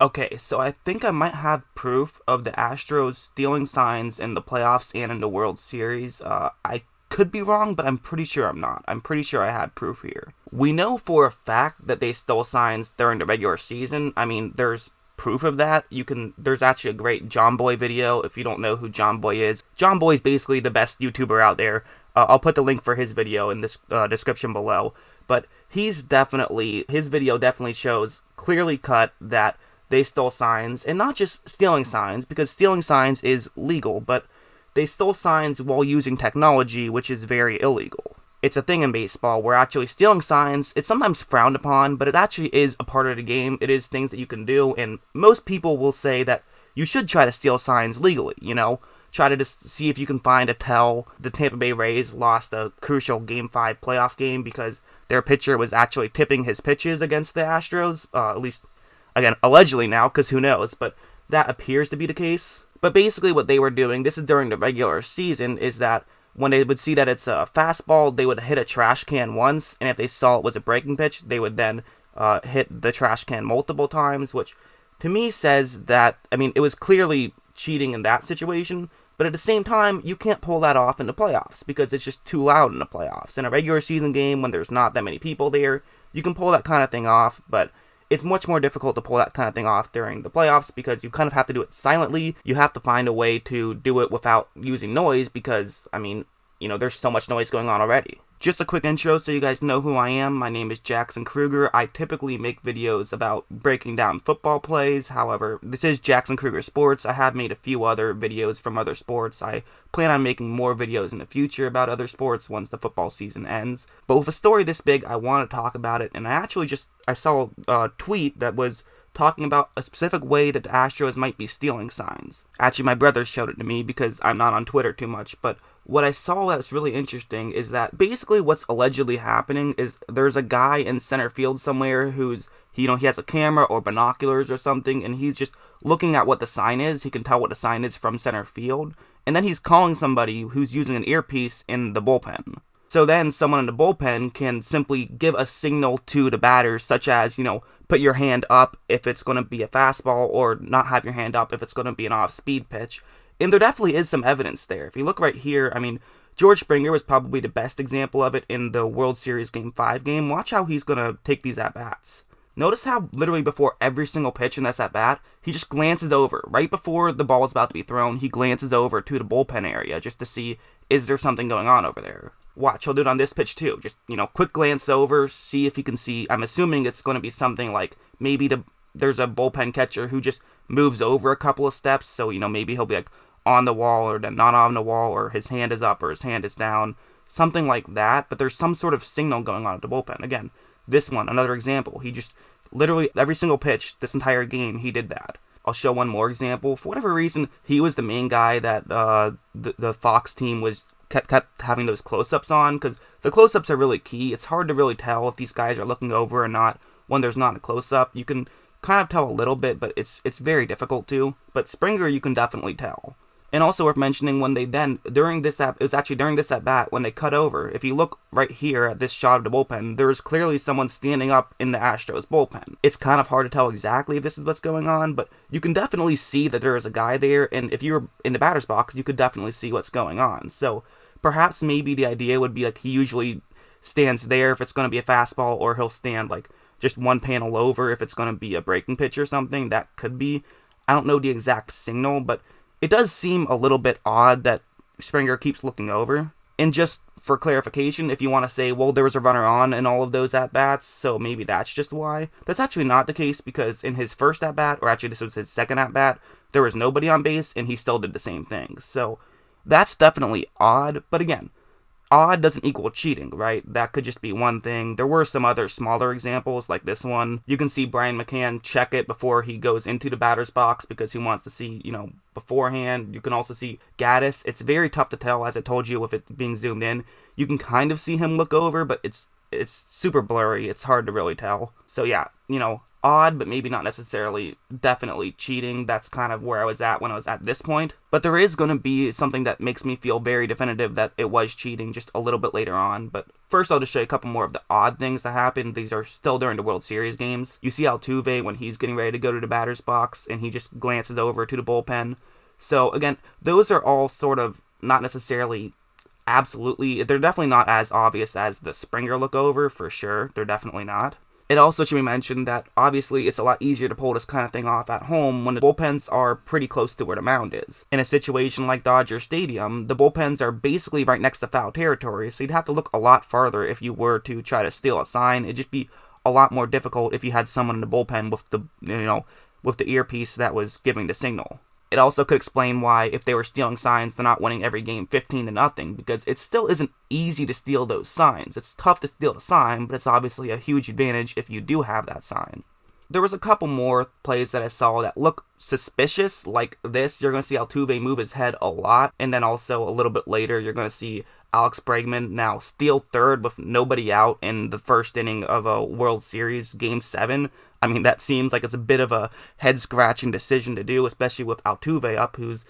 Okay, so I think I might have proof of the Astros stealing signs in the playoffs and in the World Series. I could be wrong, but I'm pretty sure I'm not. I'm pretty sure I have proof here. We know for a fact that they stole signs during the regular season. I mean, there's proof of that. There's actually a great Jomboy video if you don't know who Jomboy is. Jomboy is basically the best YouTuber out there. I'll put the link for his video in this description below. But his video definitely shows clearly cut that they stole signs, and not just stealing signs, because stealing signs is legal, but they stole signs while using technology, which is very illegal. It's a thing in baseball where actually stealing signs, it's sometimes frowned upon, but it actually is a part of the game. It is things that you can do, and most people will say that you should try to steal signs legally, Try to just see if you can find a tell. The Tampa Bay Rays lost a crucial Game 5 playoff game because their pitcher was actually tipping his pitches against the Astros, at least again, allegedly now, because who knows, but that appears to be the case. But basically what they were doing, this is during the regular season, is that when they would see that it's a fastball, they would hit a trash can once, and if they saw it was a breaking pitch, they would then hit the trash can multiple times, which to me says that, I mean, it was clearly cheating in that situation, but at the same time, you can't pull that off in the playoffs, because it's just too loud in the playoffs. In a regular season game, when there's not that many people there, you can pull that kind of thing off, but it's much more difficult to pull that kind of thing off during the playoffs because you kind of have to do it silently. You have to find a way to do it without using noise because, I mean, there's so much noise going on already. Just a quick intro so you guys know who I am. My name is Jackson Kruger. I typically make videos about breaking down football plays. However, this is Jackson Kruger Sports. I have made a few other videos from other sports. I plan on making more videos in the future about other sports once the football season ends. But with a story this big, I want to talk about it. And I saw a tweet that was talking about a specific way that the Astros might be stealing signs. Actually, my brother showed it to me because I'm not on Twitter too much, but what I saw that's really interesting is that basically what's allegedly happening is there's a guy in center field somewhere he has a camera or binoculars or something, and he's just looking at what the sign is. He can tell what the sign is from center field, and then he's calling somebody who's using an earpiece in the bullpen. So then someone in the bullpen can simply give a signal to the batters, such as, put your hand up if it's going to be a fastball, or not have your hand up if it's going to be an off-speed pitch. And there definitely is some evidence there. If you look right here, I mean, George Springer was probably the best example of it in the World Series Game 5 game. Watch how he's going to take these at-bats. Notice how literally before every single pitch in this at-bat, he just glances over. Right before the ball is about to be thrown, he glances over to the bullpen area just to see, is there something going on over there? Watch, he'll do it on this pitch too. Just, quick glance over, see if he can see. I'm assuming it's going to be something like maybe there's a bullpen catcher who just moves over a couple of steps. So, maybe he'll be like on the wall or then not on the wall, or his hand is up or his hand is down. Something like that. But there's some sort of signal going on at the bullpen. Again, this one, another example. He just literally every single pitch this entire game, he did that. I'll show one more example. For whatever reason, he was the main guy that the Fox team was kept having those close-ups on, because the close-ups are really key. It's hard to really tell if these guys are looking over or not when there's not a close-up. You can kind of tell a little bit, but it's very difficult to. But Springer, you can definitely tell. And also worth mentioning, it was actually during this at-bat when they cut over. If you look right here at this shot of the bullpen, there is clearly someone standing up in the Astros bullpen. It's kind of hard to tell exactly if this is what's going on, but you can definitely see that there is a guy there, and if you're in the batter's box, you could definitely see what's going on. So perhaps maybe the idea would be like he usually stands there if it's going to be a fastball, or he'll stand like just one panel over if it's going to be a breaking pitch or something. That could be. I don't know the exact signal, but it does seem a little bit odd that Springer keeps looking over. And just for clarification, if you want to say, well, there was a runner on in all of those at-bats, so maybe that's just why. That's actually not the case, because in his first at-bat, or actually this was his second at-bat, there was nobody on base, and he still did the same thing. So that's definitely odd, but again, odd doesn't equal cheating, right? That could just be one thing. There were some other smaller examples, like this one. You can see Brian Mccann check it before he goes into the batter's box because he wants to see, beforehand. You can also see Gaddis. It's very tough to tell, as I told you, with it being zoomed in. You can kind of see him look over, but it's super blurry. It's hard to really tell. So yeah, odd, but maybe not necessarily definitely cheating. That's kind of where I was at when I was at this point. But there is going to be something that makes me feel very definitive that it was cheating just a little bit later on. But first, I'll just show you a couple more of the odd things that happened. These are still during the World Series games. You see Altuve when he's getting ready to go to the batter's box, and he just glances over to the bullpen. So again, those are all sort of not necessarily absolutely, they're definitely not as obvious as the Springer look over, for sure. They're definitely not. It also should be mentioned that obviously it's a lot easier to pull this kind of thing off at home when the bullpens are pretty close to where the mound is. In a situation like Dodger Stadium, the bullpens are basically right next to foul territory, so you'd have to look a lot farther if you were to try to steal a sign. It'd just be a lot more difficult if you had someone in the bullpen with the, with the earpiece that was giving the signal. It also could explain why, if they were stealing signs, they're not winning every game 15-0, because it still isn't easy to steal those signs. It's tough to steal a sign, but it's obviously a huge advantage if you do have that sign. There was a couple more plays that I saw that look suspicious, like this. You're going to see Altuve move his head a lot, and then also a little bit later, you're going to see Alex Bregman now steal third with nobody out in the first inning of a World Series, Game 7. I mean, that seems like it's a bit of a head-scratching decision to do, especially with Altuve up, who's,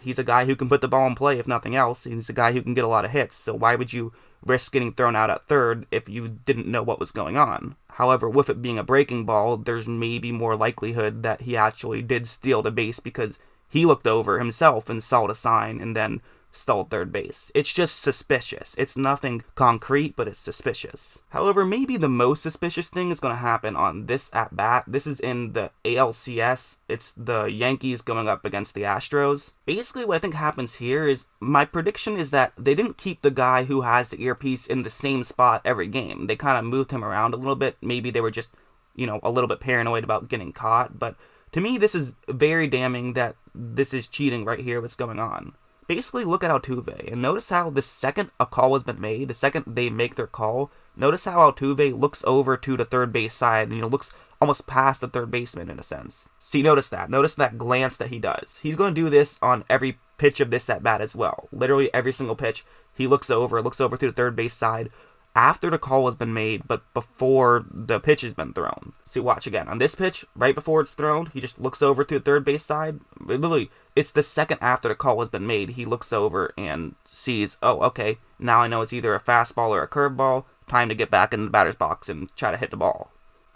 he's a guy who can put the ball in play, if nothing else. He's a guy who can get a lot of hits, so why would you risk getting thrown out at third if you didn't know what was going on? However, with it being a breaking ball, there's maybe more likelihood that he actually did steal the base because he looked over himself and saw the sign and then stole third base. It's just suspicious. It's nothing concrete, but it's suspicious. However, maybe the most suspicious thing is going to happen on this at-bat. This is in the ALCS. It's the Yankees going up against the Astros. Basically, what I think happens here is, my prediction is that they didn't keep the guy who has the earpiece in the same spot every game. They kind of moved him around a little bit. Maybe they were just, a little bit paranoid about getting caught. But to me, this is very damning that this is cheating right here, what's going on. Basically, look at Altuve, and notice how the second a call has been made, the second they make their call, notice how Altuve looks over to the third base side, and looks almost past the third baseman in a sense. See, notice that glance that he does. He's going to do this on every pitch of this at-bat as well. Literally every single pitch, he looks over to the third base side after the call has been made, but before the pitch has been thrown. See, watch again. On this pitch, right before it's thrown, he just looks over to the third base side. Literally, it's the second after the call has been made, he looks over and sees, oh, okay, now I know it's either a fastball or a curveball. Time to get back in the batter's box and try to hit the ball.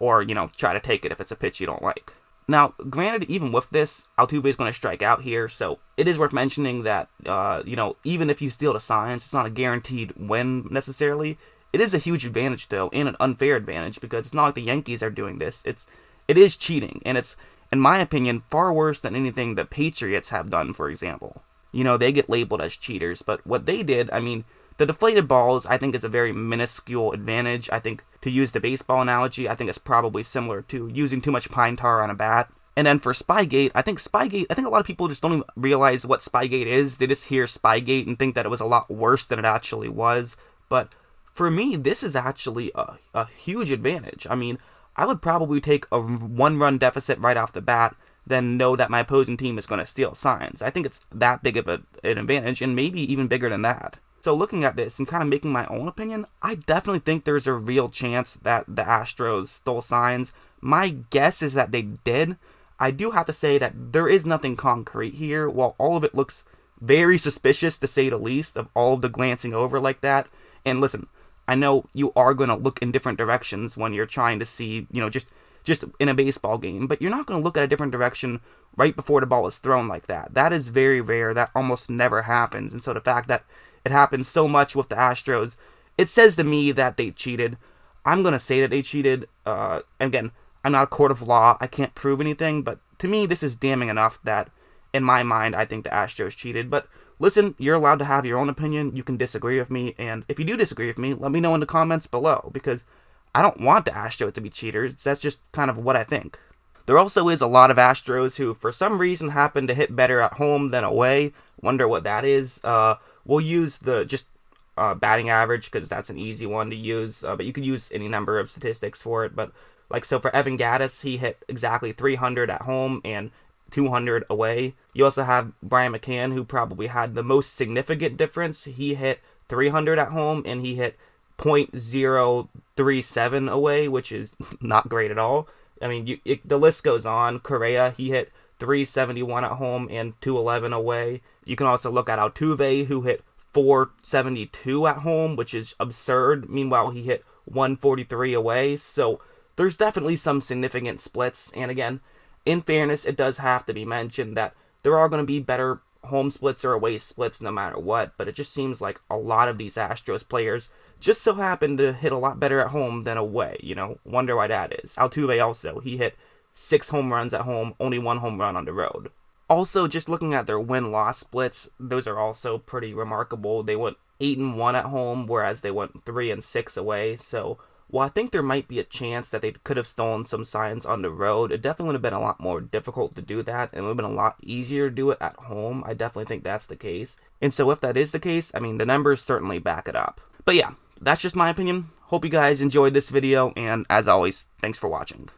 Or, try to take it if it's a pitch you don't like. Now, granted, even with this, Altuve is going to strike out here, so it is worth mentioning that, even if you steal the signs, it's not a guaranteed win necessarily. It is a huge advantage, though, and an unfair advantage, because it's not like the Yankees are doing this. It is cheating, and it's, in my opinion, far worse than anything the Patriots have done, for example. They get labeled as cheaters, but what they did, the deflated balls, I think, is a very minuscule advantage. I think, to use the baseball analogy, I think it's probably similar to using too much pine tar on a bat. And then for Spygate, I think a lot of people just don't even realize what Spygate is. They just hear Spygate and think that it was a lot worse than it actually was. But for me, this is actually a huge advantage. I would probably take a one-run deficit right off the bat, then know that my opposing team is going to steal signs. I think it's that big of an advantage, and maybe even bigger than that. So looking at this and kind of making my own opinion, I definitely think there's a real chance that the Astros stole signs. My guess is that they did. I do have to say that there is nothing concrete here. While all of it looks very suspicious, to say the least, of all of the glancing over like that. And listen, I know you are going to look in different directions when you're trying to see, just in a baseball game, but you're not going to look at a different direction right before the ball is thrown like that. That is very rare. That almost never happens. And so the fact that it happens so much with the Astros, it says to me that they cheated. I'm going to say that they cheated. Again, I'm not a court of law. I can't prove anything, but to me, this is damning enough that, in my mind, I think the Astros cheated. But listen, you're allowed to have your own opinion. You can disagree with me, and if you do disagree with me, let me know in the comments below, because I don't want the Astros to be cheaters. That's just kind of what I think. There also is a lot of Astros who, for some reason, happen to hit better at home than away. Wonder what that is. We'll use the batting average, because that's an easy one to use, but you could use any number of statistics for it. But so for Evan Gattis, he hit exactly 300 at home and 200 away. You also have Brian Mccann, who probably had the most significant difference. He hit 300 at home and he hit .037 away, which is not great at all. I mean, the list goes on. Correa, he hit 371 at home and 211 away. You can also look at Altuve, who hit 472 at home, which is absurd. Meanwhile, he hit 143 away. So there's definitely some significant splits. And again, in fairness, it does have to be mentioned that there are going to be better home splits or away splits no matter what, but it just seems like a lot of these Astros players just so happen to hit a lot better at home than away. Wonder why that is. Altuve also, he hit 6 home runs at home, only 1 home run on the road. Also, just looking at their win-loss splits, those are also pretty remarkable. They went 8-1 at home, whereas they went 3-6 away. So while I think there might be a chance that they could have stolen some signs on the road, it definitely would have been a lot more difficult to do that, and it would have been a lot easier to do it at home. I definitely think that's the case. And so if that is the case, I mean, the numbers certainly back it up. But yeah, that's just my opinion. Hope you guys enjoyed this video, and as always, thanks for watching.